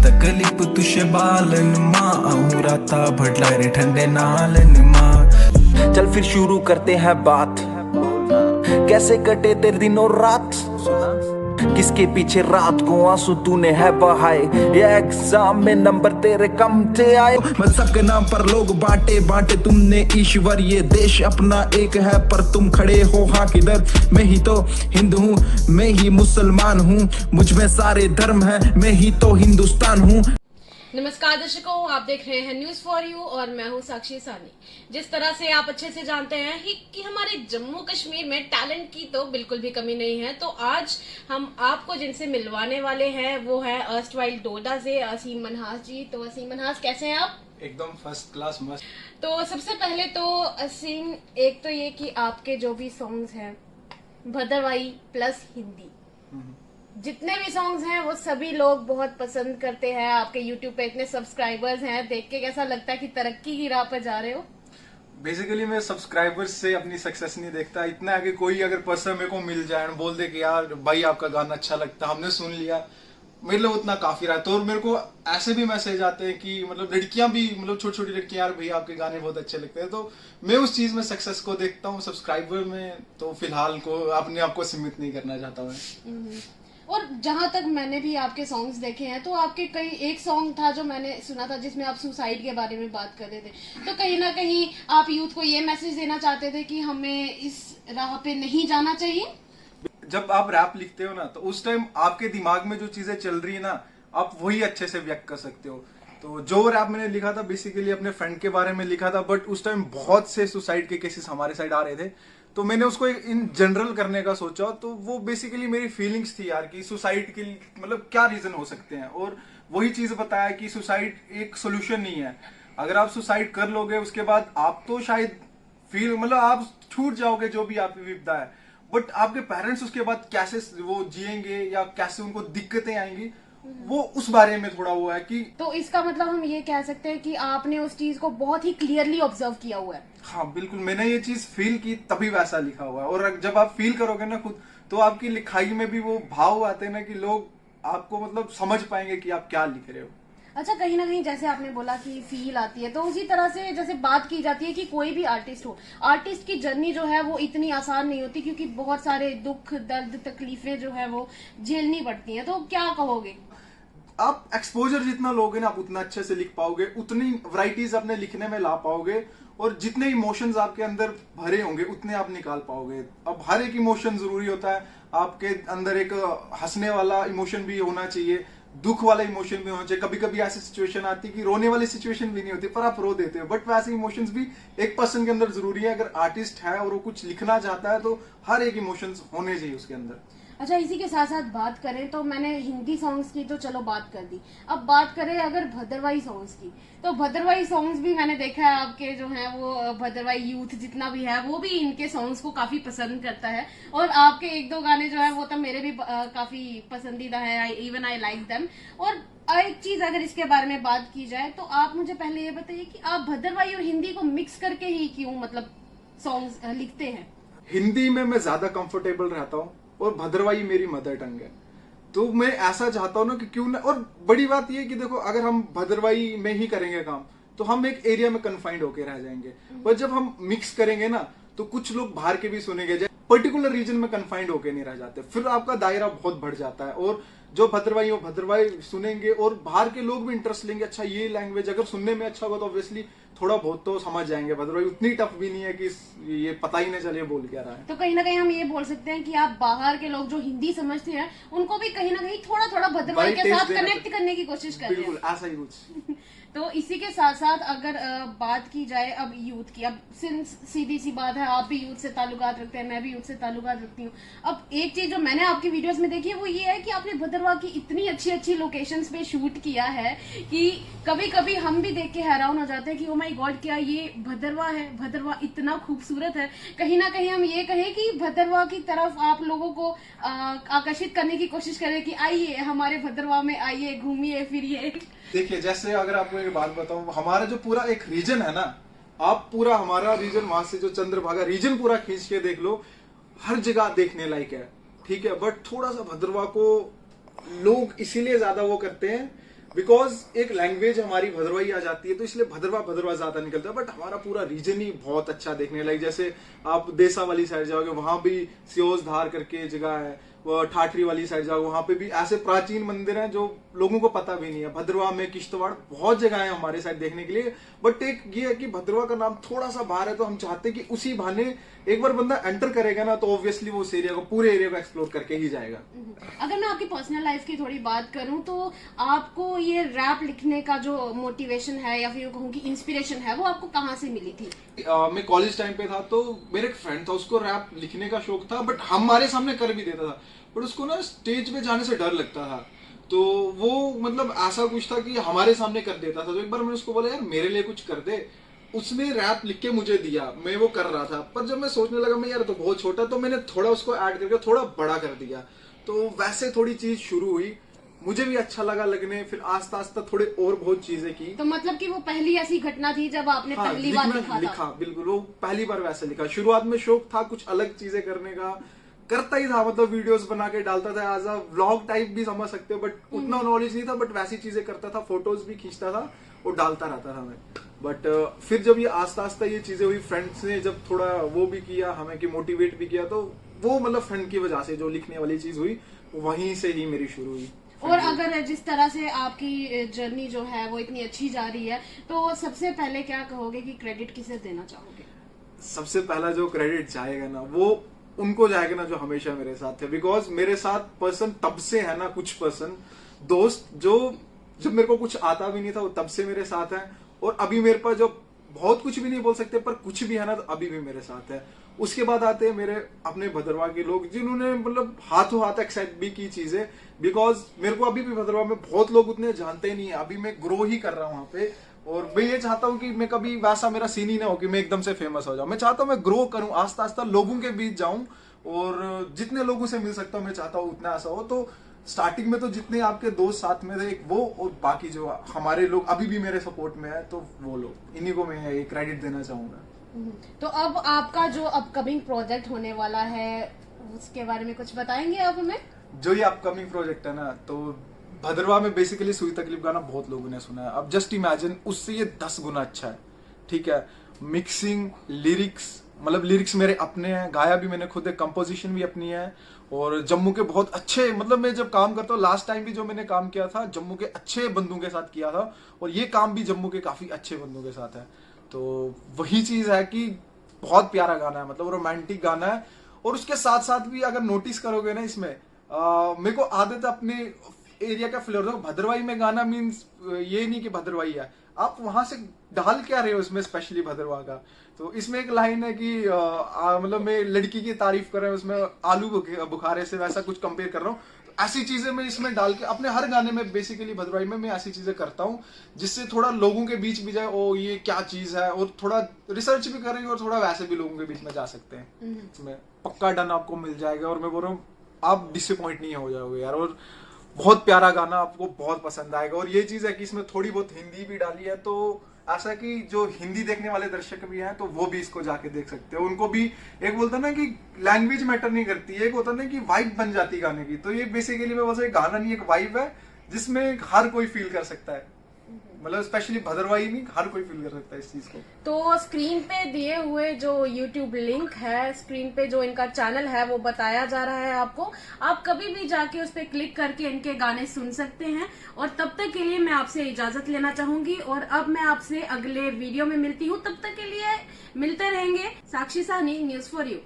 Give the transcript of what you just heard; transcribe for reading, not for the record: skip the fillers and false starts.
तकलीफ तुझे बालन माँ आऊं राता भटला रे ठंडे नालन माँ। चल फिर शुरू करते हैं बात, कैसे कटे तेरे दिन और रात, किसके पीछे रात को आंसू तूने है बहाए, ये एग्जाम में नंबर तेरे कम थे आए। मजहब के नाम पर लोग बांटे बांटे तुमने ईश्वर, ये देश अपना एक है पर तुम खड़े हो हाँ किधर। मैं ही तो हिंदू हूँ, मैं ही मुसलमान हूँ, मुझ में सारे धर्म है, मैं ही तो हिंदुस्तान हूँ। नमस्कार दर्शकों, आप देख रहे हैं न्यूज फॉर यू और मैं हूं साक्षी सानी। जिस तरह से आप अच्छे से जानते हैं कि हमारे जम्मू कश्मीर में टैलेंट की तो बिल्कुल भी कमी नहीं है, तो आज हम आपको जिनसे मिलवाने वाले हैं वो है अर्स्टवाइल डोडा से असीम मनहास जी। तो असीम मनहास, कैसे हैं आप? एकदम फर्स्ट क्लास मस्त। तो सबसे पहले तो असीम, एक तो ये कि आपके जो भी सॉन्ग्स हैं भद्रवाही प्लस हिंदी, जितने भी सॉन्ग्स हैं वो सभी लोग बहुत पसंद करते हैं। आपके यूट्यूब पे इतने सब्सक्राइबर्स हैं, देख के कैसा लगता है कि तरक्की की राह पर जा रहे हो? बेसिकली मैं सब्सक्राइबर्स से अपनी सक्सेस नहीं देखता, इतना है कि कोई अगर पर्सन मेरे को मिल जाए बोल दे कि यार भाई आपका गाना अच्छा लगता, हमने सुन लिया, मेरे लिए उतना काफी रहा है। तो मेरे को ऐसे भी मैसेज आते हैं कि मतलब लड़कियां भी, मतलब छोटी छोटी लड़कियां, यार भैया आपके गाने बहुत अच्छे लगते हैं। तो मैं उस चीज में सक्सेस को देखता हूँ, सब्सक्राइबर में तो फिलहाल को अपने आप को सीमित नहीं करना चाहता मैं। और जहां तक मैंने भी आपके सॉन्ग्स देखे हैं तो आपके कई एक सॉन्ग था जो मैंने सुना था जिसमें आप सुसाइड के बारे में बात कर रहे थे। तो कहीं ना कहीं आप यूथ को ये मैसेज देना चाहते थे कि हमें इस राह पे नहीं जाना चाहिए। जब आप रैप लिखते हो ना तो उस टाइम आपके दिमाग में जो चीजें चल रही है ना, आप वही अच्छे से व्यक्त कर सकते हो। तो जो रैप मैंने लिखा था बेसिकली अपने फ्रेंड के बारे में लिखा था, बट उस टाइम बहुत से सुसाइड के केसेस हमारे साइड आ रहे थे, तो मैंने उसको इन जनरल करने का सोचा। तो वो बेसिकली मेरी फीलिंग्स थी यार कि सुसाइड के मतलब क्या रीजन हो सकते हैं, और वही चीज बताया कि सुसाइड एक सोल्यूशन नहीं है। अगर आप सुसाइड कर लोगे उसके बाद आप तो शायद फील मतलब आप छूट जाओगे जो भी आपकी विपदा है, बट आपके पेरेंट्स उसके बाद कैसे वो जिएंगे या कैसे उनको दिक्कतें आएंगी, वो उस बारे में थोड़ा वो है कि। तो इसका मतलब हम ये कह सकते हैं कि आपने उस चीज को बहुत ही क्लियरली ऑब्जर्व किया हुआ है। हाँ बिल्कुल, मैंने ये चीज फील की तभी वैसा लिखा हुआ है। और जब आप फील करोगे ना खुद, तो आपकी लिखाई में भी वो भाव आते हैं ना कि लोग आपको मतलब समझ पाएंगे कि आप क्या लिख रहे हो। अच्छा, कहीं ना कहीं जैसे आपने बोला कि फील आती है, तो उसी तरह से जैसे बात की जाती है कि कोई भी आर्टिस्ट हो, आर्टिस्ट की जर्नी जो है वो इतनी आसान नहीं होती, क्योंकि बहुत सारे दुख दर्द तकलीफें जो है वो झेलनी पड़ती हैं। तो क्या कहोगे? आप एक्सपोजर जितना लोगे ना, आप उतना अच्छे से लिख पाओगे, उतनी वैरायटीज अपने लिखने में ला पाओगे, और जितने इमोशंस आपके अंदर भरे होंगे उतने आप निकाल पाओगे। अब हर एक इमोशन जरूरी होता है, आपके अंदर एक हंसने वाला इमोशन भी होना चाहिए, दुख वाला इमोशन भी होना चाहिए। कभी कभी ऐसी सिचुएशन आती है कि रोने वाली सिचुएशन भी नहीं होती पर आप रो देते हो, बट वैसे इमोशंस भी एक पर्सन के अंदर जरूरी है। अगर आर्टिस्ट है और वो कुछ लिखना चाहता है तो हर एक इमोशंस होने चाहिए उसके अंदर। अच्छा, इसी के साथ साथ बात करें तो मैंने हिंदी सॉन्ग्स की तो चलो बात कर दी, अब बात करें अगर भद्रवाही सॉन्ग्स की, तो भद्रवाही सॉन्ग्स भी मैंने देखा है आपके जो हैं वो भद्रवाही यूथ जितना भी है वो भी इनके सॉन्ग्स को काफी पसंद करता है, और आपके एक दो गाने जो है वो तो मेरे भी काफी पसंदीदा है, इवन आई लाइक देम। और एक चीज अगर इसके बारे में बात की जाए तो आप मुझे पहले ये बताइए कि आप भद्रवाही और हिंदी को मिक्स करके ही क्यों मतलब सॉन्ग्स लिखते हैं? हिंदी में मैं ज्यादा कंफर्टेबल रहता हूँ और भद्रवाही मेरी मदर टंग है, तो मैं ऐसा चाहता हूँ ना कि क्यों ना। और बड़ी बात ये कि देखो, अगर हम भद्रवाही में ही करेंगे काम तो हम एक एरिया में कन्फाइंड होके रह जाएंगे, पर जब हम मिक्स करेंगे ना तो कुछ लोग बाहर के भी सुनेंगे, पर्टिकुलर रीजन में कन्फाइंड होके नहीं रह जाते, फिर आपका दायरा बहुत बढ़ जाता है। और जो भद्रवाही हो भद्रवाही सुनेंगे और बाहर के लोग भी इंटरेस्ट लेंगे, अच्छा ये लैंग्वेज अगर सुनने में अच्छा होगा तो ऑब्वियसली थोड़ा बहुत तो समझ जाएंगे। भद्रवाही उतनी टफ भी नहीं है कि ये पता ही नहीं चले बोल क्या रहा है। तो कहीं ना कहीं हम ये बोल सकते हैं कि आप बाहर के लोग जो हिंदी समझते हैं उनको भी कहीं ना कहीं थोड़ा थोड़ा भद्रवाही के साथ कनेक्ट करने की कोशिश कर रहे हैं। बिल्कुल ऐसा ही कुछ। तो इसी के साथ साथ अगर बात की जाए अब यूथ की, अब सीधी सी बात है, आप भी यूथ से ताल्लुकात रखते हैं, मैं भी यूथ से ताल्लुकात रखती हूँ। अब एक चीज जो मैंने आपकी वीडियोस में देखी है वो ये है कि आपने भद्रवाह की इतनी अच्छी अच्छी लोकेशंस पे शूट किया है कि कभी कभी हम भी देख के हैरान हो जाते हैं कि ओ माय गॉड, क्या ये भद्रवाह है? भद्रवाह इतना खूबसूरत है। कहीं ना कहीं हम ये कहें कि भद्रवाह की तरफ आप लोगों को आकर्षित करने की कोशिश करें कि आइए हमारे भद्रवाह में, आइए घूमिए फिरिए। देखिए, जैसे अगर आपको एक बात बताऊं, हमारा जो पूरा एक रीजन है ना, आप पूरा हमारा रीजन वहां से जो चंद्रभागा रीजन पूरा खींच के देख लो, हर जगह देखने लायक है, ठीक है। बट थोड़ा सा भद्रवाह को लोग इसीलिए ज्यादा वो करते हैं बिकॉज एक लैंग्वेज हमारी भद्रवाही आ जाती है तो इसलिए भद्रवा ज्यादा निकलता है, बट हमारा पूरा रीजन ही बहुत अच्छा देखने लाइक। जैसे आप देसा वाली साइड जाओगे वहां भी सियोज धार करके जगह है, वो ठाठरी वाली साइड जाओगे वहां पे भी ऐसे प्राचीन मंदिर हैं जो लोगों को पता भी नहीं है। भद्रवा में, किश्तवाड़, बहुत जगह है हमारे साइड देखने के लिए, बट एक ये है कि भद्रवा का नाम थोड़ा सा बाहर है तो हम चाहते हैं कि उसी बहाने एक बार बंदा एंटर करेगा ना तो ऑब्वियसली वो उस एरिया को, पूरे एरिया को एक्सप्लोर करके ही जाएगा। अगर मैं आपकी पर्सनल लाइफ की थोड़ी बात करूं तो आपको ये रैप लिखने का जो मोटिवेशन है या फिर यूं कहूं कि इंस्पिरेशन है वो आपको कहाँ से मिली थी? मैं कॉलेज टाइम पे था तो मेरे एक फ्रेंड था, उसको रैप लिखने का शौक था, बट हमारे सामने कर भी देता था, बट उसको ना स्टेज पे जाने से डर लगता था। तो वो मतलब ऐसा कुछ था कि हमारे सामने कर देता था। तो एक बार मैंने उसको बोला यार मेरे लिए कुछ कर दे, उसने रैप लिख के मुझे दिया, मैं वो कर रहा था। पर जब मैं सोचने लगा मैं यार तो बहुत छोटा, तो मैंने थोड़ा उसको ऐड करके थोड़ा बड़ा कर दिया। तो वैसे थोड़ी चीज शुरू हुई, मुझे भी अच्छा लगा लगने, फिर आस्ता आस्ता थोड़े और बहुत चीजें की। तो मतलब कि वो पहली ऐसी घटना थी जब आपने हाँ, पहली बार लिखा था? बिल्कुल, वो पहली बार वैसे लिखा। शुरुआत में शौक था कुछ अलग चीजें करने का, करता ही था, मतलब वीडियोस बना के डालता था, एज अ व्लॉग टाइप भी समझ सकते हो, बट उतना नॉलेज नहीं था, बट वैसी चीजें करता था, फोटोज भी खींचता था और डालता रहता था मैं। बट फिर जब ये आस्ता आस्ता ये चीजें हुई, फ्रेंड्स ने जब थोड़ा वो भी किया हमें कि मोटिवेट भी किया, तो वो मतलब फ्रेंड की वजह से जो लिखने वाली चीज हुई वहीं से ही मेरी शुरू हुई। और अगर जिस तरह से आपकी जर्नी जो है वो इतनी अच्छी जा रही है तो सबसे पहले क्या कहोगे कि क्रेडिट किसे देना चाहोगे? सबसे पहला जो क्रेडिट जाएगा ना वो उनको जाएगा ना जो हमेशा मेरे साथ है। बिकॉज मेरे साथ पर्सन तब से है ना, कुछ पर्सन दोस्त जो जब मेरे को कुछ आता भी नहीं था वो तब से मेरे साथ है, और अभी मेरे पास जो बहुत कुछ भी नहीं बोल सकते पर कुछ भी है ना तो अभी भी मेरे साथ है। उसके बाद आते हैं मेरे अपने भद्रवा के लोग जिन्होंने मतलब हाथों हाथ एक्सेप्ट भी की चीजें। बिकॉज मेरे को अभी भी भद्रवा में बहुत लोग उतने जानते नहीं है, अभी मैं ग्रो ही कर रहा हूँ वहां पे, और मैं ये चाहता हूँ कि मैं कभी वैसा मेरा सीन ही ना हो कि मैं एकदम से फेमस हो जाऊं। मैं चाहता हूँ मैं ग्रो करूं, आस्ता आस्ता लोगों के बीच जाऊं, और जितने लोगों से मिल सकता हूँ मैं चाहता हूँ उतना ऐसा हो। तो स्टार्टिंग में तो जितने आपके दोस्त साथ में थे एक वो, और बाकी जो हमारे लोग अभी भी मेरे सपोर्ट में है तो वो लोग, इन्हीं को मैं ये क्रेडिट देना चाहूंगा। तो अब आपका जो अपकमिंग प्रोजेक्ट होने वाला है उसके बारे में कुछ बताएंगे आप हमें? जो ये अपकमिंग प्रोजेक्ट है ना, तो भद्रवा में बेसिकली सुई तकलीफ गाना बहुत लोगों ने सुना है। अब जस्ट इमेजिन उससे ये 10 गुना अच्छा है, ठीक है। मिक्सिंग, लिरिक्स, मतलब लिरिक्स मेरे अपने हैं, गाया भी मैंने खुद है, कंपोजिशन भी अपनी है, और जम्मू के बहुत अच्छे, मतलब मैं जब काम करता हूँ, लास्ट टाइम भी जो मैंने काम किया था जम्मू के अच्छे बंदों के साथ किया था, और ये काम भी जम्मू के काफी अच्छे बंदों के साथ है। तो वही चीज है कि बहुत प्यारा गाना है, मतलब रोमांटिक गाना है। और उसके साथ साथ भी अगर नोटिस करोगे ना इसमें मेरे को आदत है अपने एरिया का फ्लेवर। भद्रवाही में गाना मीन्स ये नहीं कि भद्रवाही है, आप वहां से डाल क्या रहे हो इसमें, स्पेशली भद्रवा का। तो इसमें एक लाइन है कि मतलब मैं लड़की की तारीफ कर रहा हूँ, उसमें आलू बुखारे से वैसा कुछ कंपेयर कर रहा हूँ। तो ऐसी चीजें मैं इसमें डाल के अपने हर गाने में बेसिकली भद्रवाही में मैं ऐसी चीजें करता हूँ जिससे थोड़ा लोगों के बीच भी जाए, ओ ये क्या चीज है, और थोड़ा रिसर्च भी करेंगे और थोड़ा वैसे भी लोगों के बीच में जा सकते हैं। इसमें पक्का डन आपको मिल जाएगा, और मैं बोल रहा हूँ आप डिसअपॉइंट नहीं हो जाओगे यार। और बहुत प्यारा गाना, आपको बहुत पसंद आएगा। और ये चीज है कि इसमें थोड़ी बहुत हिंदी भी डाली है, तो ऐसा कि जो हिंदी देखने वाले दर्शक भी हैं तो वो भी इसको जाके देख सकते हो। उनको भी एक बोलता ना कि लैंग्वेज मैटर नहीं करती, एक होता ना कि वाइब बन जाती है गाने की। तो ये बेसिकली मैं बस एक गाना नहीं, एक वाइब है जिसमें हर कोई फील कर सकता है, मतलब स्पेशली भद्रवाही नहीं, हर कोई फील कर सकता है इस चीज को। तो स्क्रीन पे दिए हुए जो YouTube लिंक है, स्क्रीन पे जो इनका चैनल है वो बताया जा रहा है आपको, आप कभी भी जाके उस पर क्लिक करके इनके गाने सुन सकते हैं। और तब तक के लिए मैं आपसे इजाजत लेना चाहूंगी, और अब मैं आपसे अगले वीडियो में मिलती हूँ। तब तक के लिए मिलते रहेंगे। साक्षी साहनी, न्यूज फॉर यू।